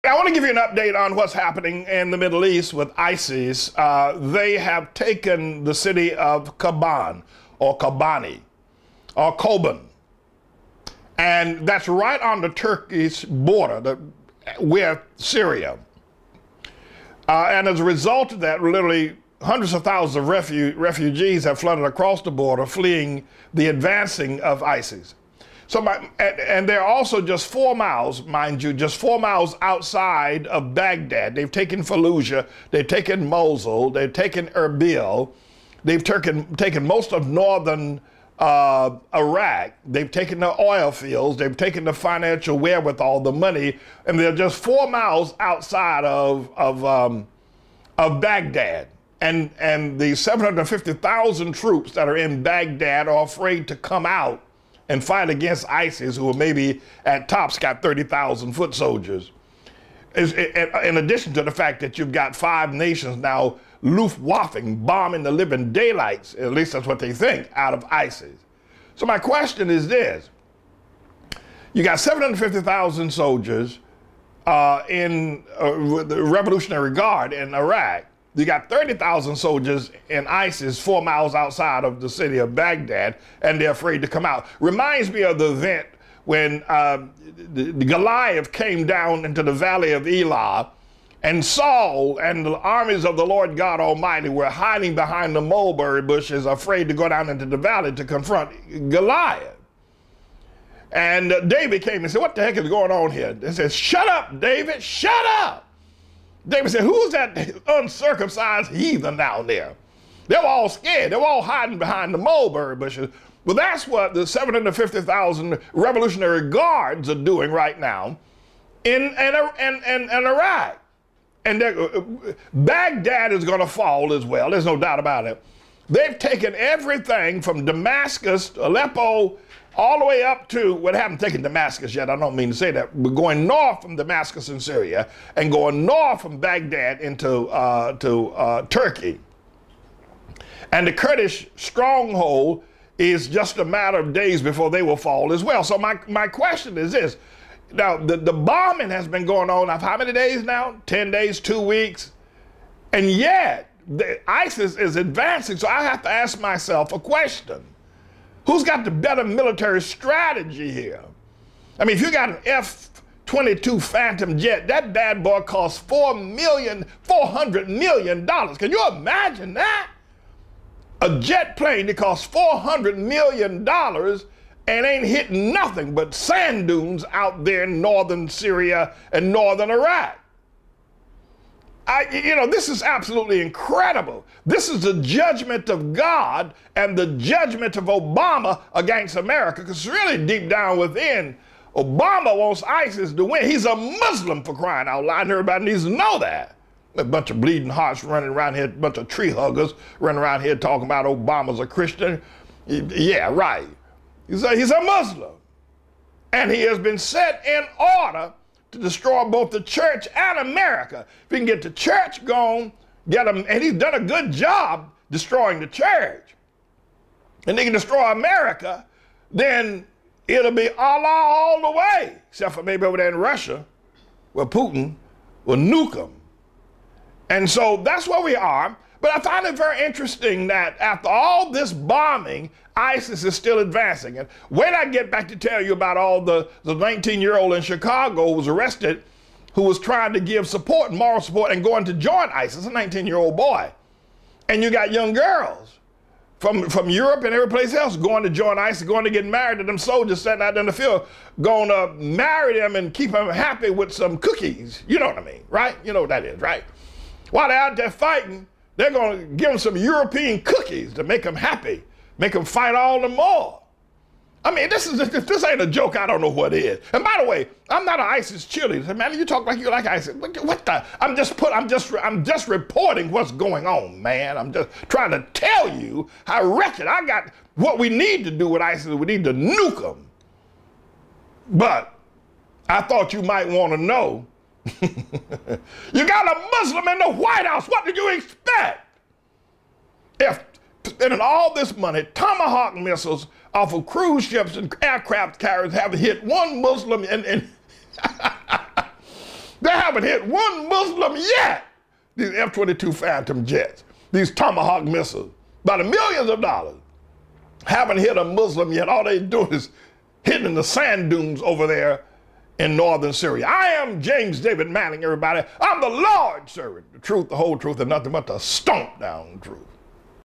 I want to give you an update on what's happening in the Middle East with ISIS. They have taken the city of Kobani, and that's right on the Turkish border with Syria. And as a result of that, literally hundreds of thousands of refugees have flooded across the border, fleeing the advancing of ISIS. And they're also just 4 miles, mind you, just 4 miles outside of Baghdad. They've taken Fallujah, they've taken Mosul, they've taken Erbil, they've taken most of northern Iraq, they've taken the oil fields, they've taken the financial wherewithal, the money, and they're just 4 miles outside of Baghdad. And the 750,000 troops that are in Baghdad are afraid to come out and fight against ISIS, who are maybe at tops got 30,000 foot soldiers. In addition to the fact that you've got 5 nations now Luftwaffing, bombing the living daylights, at least that's what they think, out of ISIS. So my question is this. You got 750,000 soldiers in the Revolutionary Guard in Iraq. You got 30,000 soldiers in ISIS 4 miles outside of the city of Baghdad, and they're afraid to come out. Reminds me of the event when the Goliath came down into the valley of Elah, and Saul and the armies of the Lord God Almighty were hiding behind the mulberry bushes, afraid to go down into the valley to confront Goliath. And David came and said, "What the heck is going on here?" They said, "Shut up, David, shut up." David said, "Who's that uncircumcised heathen down there?" They were all scared. They were all hiding behind the mulberry bushes. Well, that's what the 750,000 Revolutionary Guards are doing right now in Iraq. And Baghdad is going to fall as well. There's no doubt about it. They've taken everything from Damascus, Aleppo, all the way up to, well, they haven't taken Damascus yet, I don't mean to say that. We're going north from Damascus in Syria and going north from Baghdad into Turkey. And the Kurdish stronghold is just a matter of days before they will fall as well. So my question is this. Now, the bombing has been going on how many days now? 10 days, 2 weeks? And yet, ISIS is advancing, so I have to ask myself a question. Who's got the better military strategy here? I mean, if you got an F-22 Phantom jet, that bad boy costs $400 million. Can you imagine that? A jet plane that costs $400 million and ain't hitting nothing but sand dunes out there in northern Syria and northern Iraq. This is absolutely incredible. This is the judgment of God and the judgment of Obama against America, because really deep down within, Obama wants ISIS to win. He's a Muslim, for crying out loud, and everybody needs to know that. A bunch of bleeding hearts running around here, a bunch of tree huggers running around here talking about Obama's a Christian. Yeah, right. He's a Muslim. And he has been set in order to destroy both the church and America. If he can get the church gone, get him, and he's done a good job destroying the church, and they can destroy America, then it'll be Allah all the way, except for maybe over there in Russia, where Putin will nuke them. And so that's where we are. But I find it very interesting that after all this bombing, ISIS is still advancing. And when I get back to tell you about all the 19-year-old in Chicago who was arrested, who was trying to give support, moral support, and going to join ISIS, a 19-year-old boy. And you got young girls from Europe and every place else going to join ISIS, going to get married to them soldiers sitting out in the field, going to marry them and keep them happy with some cookies. You know what I mean, right? You know what that is, right? While they're out there fighting, they're going to give them some European cookies to make them happy, make them fight all the more. I mean, if this ain't a joke, I don't know what is. And by the way, I'm not an ISIS cheerleader. Man, you talk like you like ISIS. What the? I'm just reporting what's going on, man. I'm just trying to tell you how wretched I got. What we need to do with ISIS, we need to nuke them. But I thought you might want to know. You got a Muslim in the White House. What did you expect? If spending all this money, Tomahawk missiles off of cruise ships and aircraft carriers haven't hit one Muslim in They haven't hit one Muslim yet. These F-22 Phantom jets, these Tomahawk missiles, by the millions of dollars, haven't hit a Muslim yet. All they doing is hitting the sand dunes over there in northern Syria. I am James David Manning, everybody. I'm the Lord's servant, the truth, the whole truth, and nothing but the stomp down truth.